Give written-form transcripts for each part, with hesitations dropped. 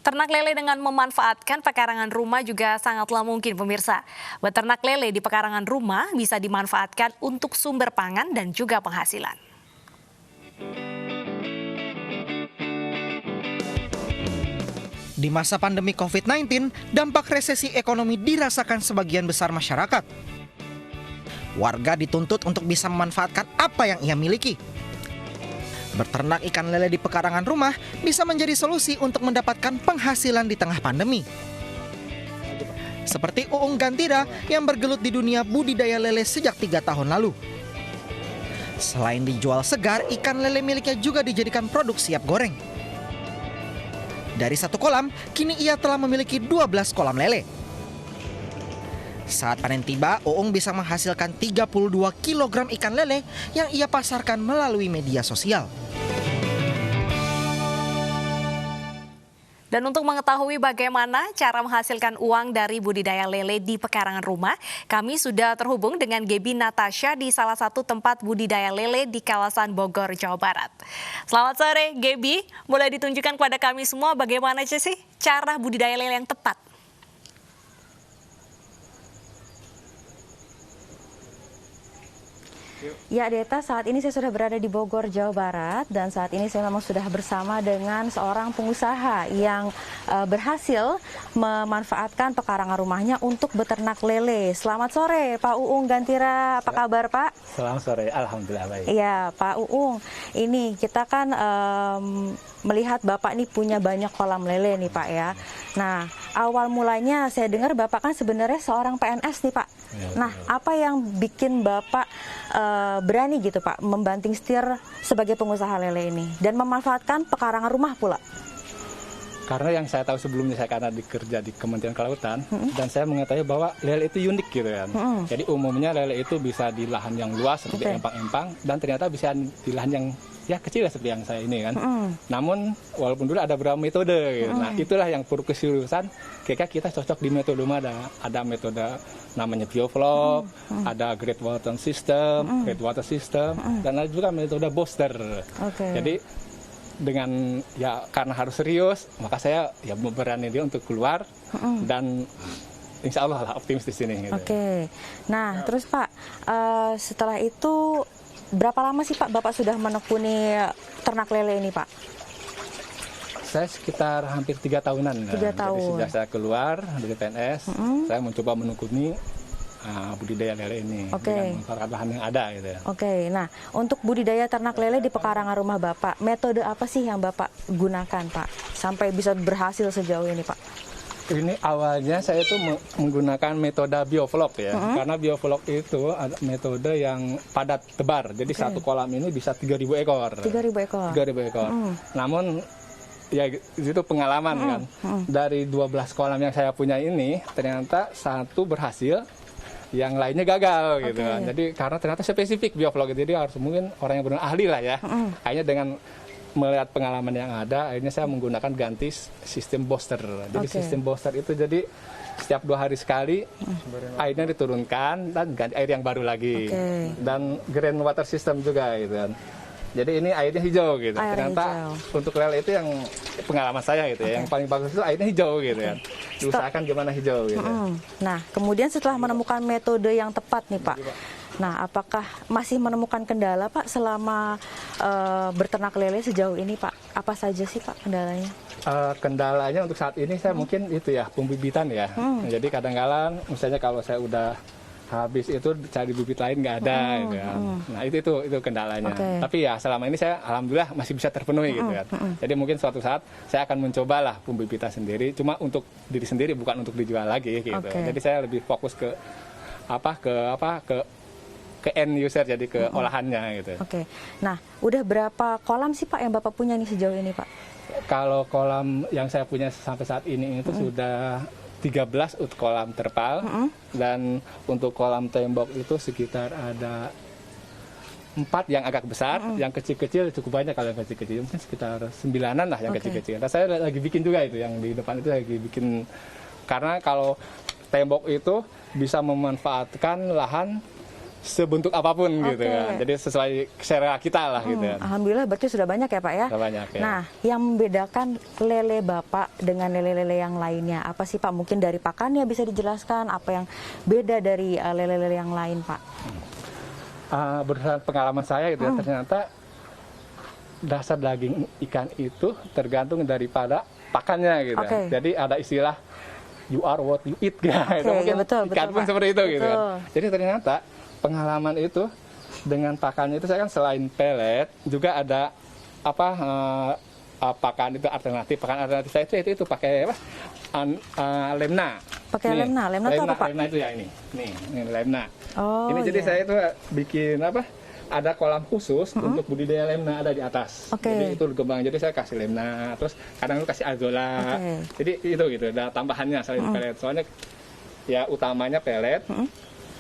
Ternak lele dengan memanfaatkan pekarangan rumah juga sangatlah mungkin pemirsa. Beternak lele di pekarangan rumah bisa dimanfaatkan untuk sumber pangan dan juga penghasilan. Di masa pandemi COVID-19, dampak resesi ekonomi dirasakan sebagian besar masyarakat. Warga dituntut untuk bisa memanfaatkan apa yang ia miliki. Berternak ikan lele di pekarangan rumah bisa menjadi solusi untuk mendapatkan penghasilan di tengah pandemi. Seperti Uung Gantira yang bergelut di dunia budidaya lele sejak 3 tahun lalu. Selain dijual segar, ikan lele miliknya juga dijadikan produk siap goreng. Dari satu kolam, kini ia telah memiliki 12 kolam lele. Saat panen tiba, Uung bisa menghasilkan 32 kg ikan lele yang ia pasarkan melalui media sosial. Dan untuk mengetahui bagaimana cara menghasilkan uang dari budidaya lele di pekarangan rumah, kami sudah terhubung dengan Gebi Natasha di salah satu tempat budidaya lele di kawasan Bogor, Jawa Barat. Selamat sore, Gebi. Boleh ditunjukkan kepada kami semua bagaimana sih cara budidaya lele yang tepat? Ya, Deta, saat ini saya sudah berada di Bogor, Jawa Barat, dan saat ini saya memang sudah bersama dengan seorang pengusaha yang berhasil memanfaatkan pekarangan rumahnya untuk beternak lele. Selamat sore, Pak Uung Gantira. Apa kabar, Pak? Selamat sore, alhamdulillah baik. Iya, Pak Uung. Ini kita kan melihat Bapak nih punya banyak kolam lele nih, Pak ya. Nah, awal mulanya saya dengar Bapak kan sebenarnya seorang PNS nih, Pak. Ya, nah, apa yang bikin Bapak berani gitu, Pak, membanting setir sebagai pengusaha lele ini dan memanfaatkan pekarangan rumah pula? Karena yang saya tahu sebelumnya, saya karena bekerja di Kementerian Kelautan, dan saya mengetahui bahwa lele itu unik gitu kan. Jadi umumnya lele itu bisa di lahan yang luas seperti empang-empang, dan ternyata bisa di lahan yang ya kecil seperti yang saya ini kan. Namun walaupun dulu ada beberapa metode gitu. Nah, itulah yang perlu keseluruhan. Kira-kira kita cocok di metode mana? Ada metode namanya bioflok, ada great water system, dan ada juga metode booster. Jadi dengan ya karena harus serius, maka saya ya berani dia untuk keluar dan insya Allah lah optimis di sini. Gitu. Nah terus Pak, setelah itu berapa lama sih Pak Bapak sudah menekuni ternak lele ini Pak? Saya sekitar hampir 3 tahunan. 3 tahun. Jadi sejak saya keluar dari PNS, saya mencoba menekuni budidaya lele ini dengan memanfaatkan lahan yang ada gitu ya. Nah untuk budidaya ternak lele di pekarangan rumah Bapak, metode apa sih yang Bapak gunakan Pak sampai bisa berhasil sejauh ini Pak? Ini awalnya saya itu menggunakan metode bioflok ya, karena bioflok itu ada metode yang padat tebar, jadi satu kolam ini bisa 3.000 ekor. 3.000 ekor. 3.000 ekor. Namun ya itu pengalaman kan, dari 12 kolam yang saya punya ini ternyata satu berhasil, yang lainnya gagal gitu kan. Jadi karena ternyata spesifik bioflok, jadi harus mungkin orang yang benar ahli lah ya. Akhirnya dengan melihat pengalaman yang ada, akhirnya saya menggunakan ganti sistem booster. Jadi sistem booster itu jadi setiap 2 hari sekali airnya diturunkan dan ganti air yang baru lagi. Dan green water system juga gitu kan. Jadi ini airnya hijau gitu. Ternyata untuk lele itu yang pengalaman saya gitu ya, yang paling bagus itu airnya hijau gitu kan. Diusahakan gimana hijau gitu. Nah, kemudian setelah menemukan metode yang tepat nih Pak, nah apakah masih menemukan kendala Pak selama berternak lele sejauh ini Pak? Apa saja sih Pak kendalanya? Kendalanya untuk saat ini saya mungkin itu ya, pembibitan ya. Jadi kadang-kadang misalnya kalau saya udah habis itu cari bibit lain nggak ada gitu kan. Nah itu kendalanya. Tapi ya selama ini saya alhamdulillah masih bisa terpenuhi gitu kan. Jadi mungkin suatu saat saya akan mencobalah pembibitan sendiri, cuma untuk diri sendiri bukan untuk dijual lagi gitu. Jadi saya lebih fokus ke end user, jadi ke olahannya gitu. Nah udah berapa kolam sih Pak yang Bapak punya nih sejauh ini Pak? Kalau kolam yang saya punya sampai saat ini itu sudah 13 untuk kolam terpal, dan untuk kolam tembok itu sekitar ada 4 yang agak besar, yang kecil-kecil cukup banyak. Kalau yang kecil-kecil mungkin sekitar 9-an lah yang kecil-kecil. Nah, saya lagi bikin juga itu, yang di depan itu lagi bikin, karena kalau tembok itu bisa memanfaatkan lahan sebentuk apapun gitu kan. Jadi sesuai selera kita lah gitu kan. Alhamdulillah berarti sudah banyak ya Pak ya? Sudah banyak ya. Nah, yang membedakan lele Bapak dengan lele-lele yang lainnya, apa sih Pak? Mungkin dari pakannya bisa dijelaskan, apa yang beda dari lele-lele yang lain Pak? Berdasarkan pengalaman saya gitu ya, ternyata dasar daging ikan itu tergantung daripada pakannya gitu. Jadi ada istilah you are what you eat gitu. Mungkin betul, ikan pun seperti itu gitu kan. Jadi ternyata pengalaman itu dengan pakannya itu saya kan selain pelet juga ada pakan itu alternatif. Pakan alternatif saya itu pakai apa? Lemna. Pakai lemna. Lemna itu apa Pak? Lemna itu ya ini lemna. Oh, ini jadi saya itu bikin apa? Ada kolam khusus untuk budidaya lemna ada di atas. Jadi itu berkembang. Jadi saya kasih lemna, terus kadang itu kasih azola. Jadi itu gitu. Ada tambahannya selain pelet. Soalnya ya utamanya pelet,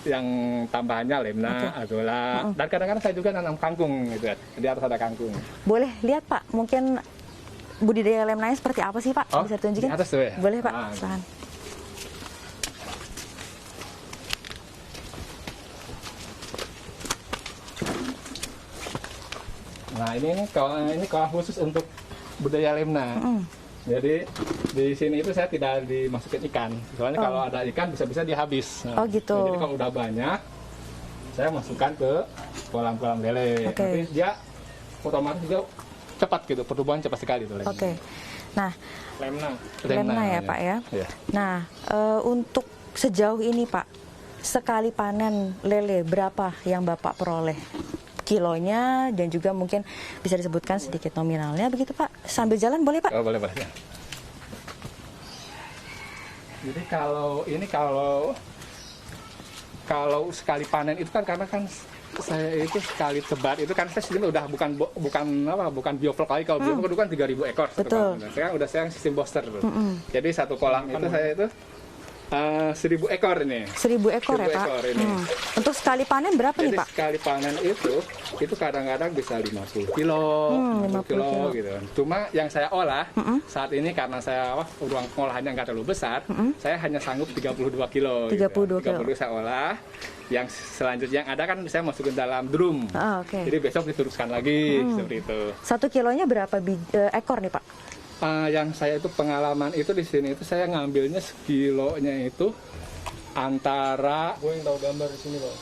yang tambahannya lemna, azola. Dan kadang-kadang saya juga nanam kangkung gitu. Di atas ada kangkung. Boleh lihat Pak, mungkin budidaya lemnanya seperti apa sih Pak? Bisa tunjukin? Di atas tuh ya? Boleh Pak, silahkan. Nah ini kolam khusus untuk budaya lemna. Jadi di sini itu saya tidak dimasukin ikan. Soalnya kalau ada ikan bisa-bisa dia habis. Nah, gitu. Jadi kalau udah banyak, saya masukkan ke kolam-kolam lele. Nanti dia otomatis juga cepat gitu, pertumbuhan cepat sekali itu. Nah, lemna ya Pak ya. Nah, untuk sejauh ini Pak, sekali panen lele berapa yang Bapak peroleh? Kilonya dan juga mungkin bisa disebutkan sedikit nominalnya begitu Pak. Sambil jalan boleh Pak? Boleh ya. Jadi kalau sekali panen itu kan karena kan saya itu sekali tebar itu kan saya sendiri udah bukan bioflok lagi. Kalau bioflok itu kan 3.000 ekor. Betul. Sekarang sistem booster. Jadi satu kolam itu saya itu 1.000 ekor ini. 1.000 ekor ya Pak? Untuk sekali panen berapa nih Pak? Sekali panen itu kadang-kadang bisa 50 kilo, 50 kilo gitu. Cuma yang saya olah saat ini karena saya ruang pengolahannya nggak terlalu besar, saya hanya sanggup 32 kilo. 32 kilo. Saya olah. Yang selanjutnya yang ada kan saya masukin dalam drum. Jadi besok diteruskan lagi seperti itu. 1 kilonya berapa ekor nih Pak? Yang saya itu pengalaman itu di sini itu saya ngambilnya sekilonya itu antara tahu gambar di sini Pak.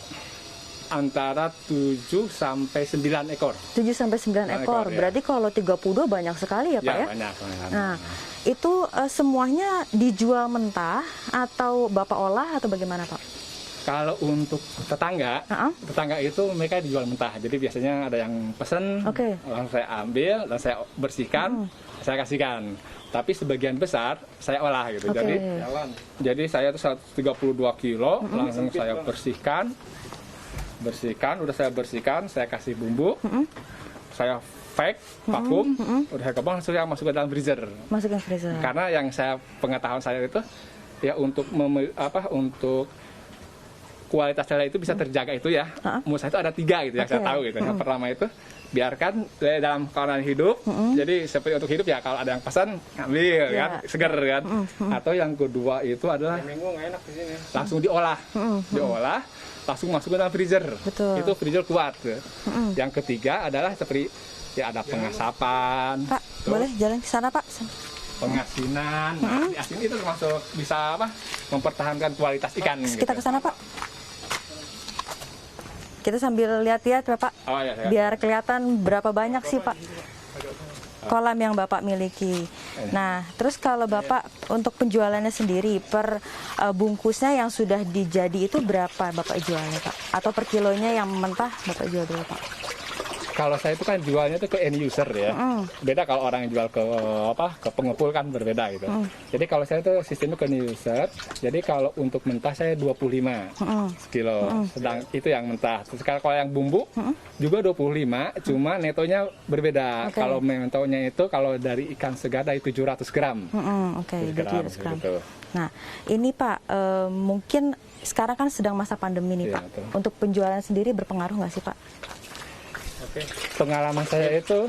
Antara 7 sampai 9 ekor. 7 sampai 9 ekor. Berarti kalau 32 banyak sekali ya Pak ya? Banyak. Nah, itu semuanya dijual mentah atau Bapak olah atau bagaimana Pak? Kalau untuk tetangga itu mereka dijual mentah. Jadi biasanya ada yang pesen, langsung saya ambil dan saya bersihkan, saya kasihkan. Tapi sebagian besar saya olah gitu. Jadi saya itu 132 kilo langsung saya bersihkan, udah saya bersihkan, saya kasih bumbu, saya pack, vakum, udah saya kembang langsung saya masuk ke dalam freezer. Masukin freezer. Karena yang pengetahuan saya itu ya untuk kualitas lele itu bisa terjaga itu ya. Menurut saya itu ada 3 gitu yang saya tahu gitu. Yang pertama itu biarkan lele dalam keadaan hidup. Jadi seperti untuk hidup ya kalau ada yang pesan ambil kan, segar kan. Atau yang kedua itu adalah langsung diolah. Langsung masuk ke dalam freezer. Itu freezer kuat. Yang ketiga adalah seperti ya ada pengasapan. Pak, boleh jalan ke sana Pak? Pengasinan. Nah, di asin itu termasuk bisa mempertahankan kualitas ikan. Kita ke sana Pak. Kita sambil lihat-lihat Bapak, biar kelihatan berapa banyak sih Pak kolam yang Bapak miliki. Nah, terus kalau Bapak untuk penjualannya sendiri per bungkusnya yang sudah dijadi itu berapa Bapak jualnya Pak? Atau per kilonya yang mentah Bapak jual berapa? Kalau saya itu kan jualnya itu ke end user ya. Beda kalau orang yang jual ke pengepul kan berbeda gitu. Jadi kalau saya itu sistemnya ke end user. Jadi kalau untuk mentah saya 25 kilo. Sedang itu yang mentah. Terus kalau yang bumbu juga 25, cuma netonya berbeda. Kalau netonya itu kalau dari ikan segar dari 700 gram. 700 gram. Gitu. Nah, ini Pak, mungkin sekarang kan sedang masa pandemi nih Pak. Untuk penjualan sendiri berpengaruh nggak sih Pak? Pengalaman saya itu,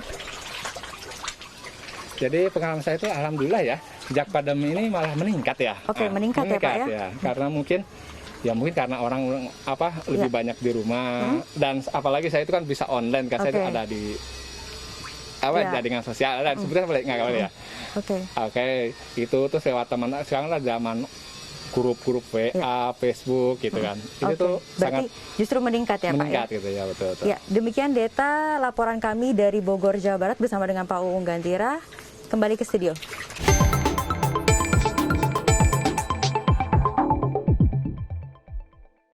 alhamdulillah ya, sejak pandemi ini malah meningkat ya. Meningkat ya Pak ya? Karena mungkin Ya mungkin karena orang lebih banyak di rumah dan apalagi saya itu kan bisa online kan, saya ada di jaringan sosial dan sebetulnya boleh nggak boleh ya. Oke, itu tuh lewat teman. Sekarang lah zaman grup-grup WA, Facebook gitu kan. Itu tuh berarti justru meningkat ya Pak ya? Meningkat gitu ya, betul. Ya, demikian Deta laporan kami dari Bogor, Jawa Barat bersama dengan Pak Uung Gantira. Kembali ke studio.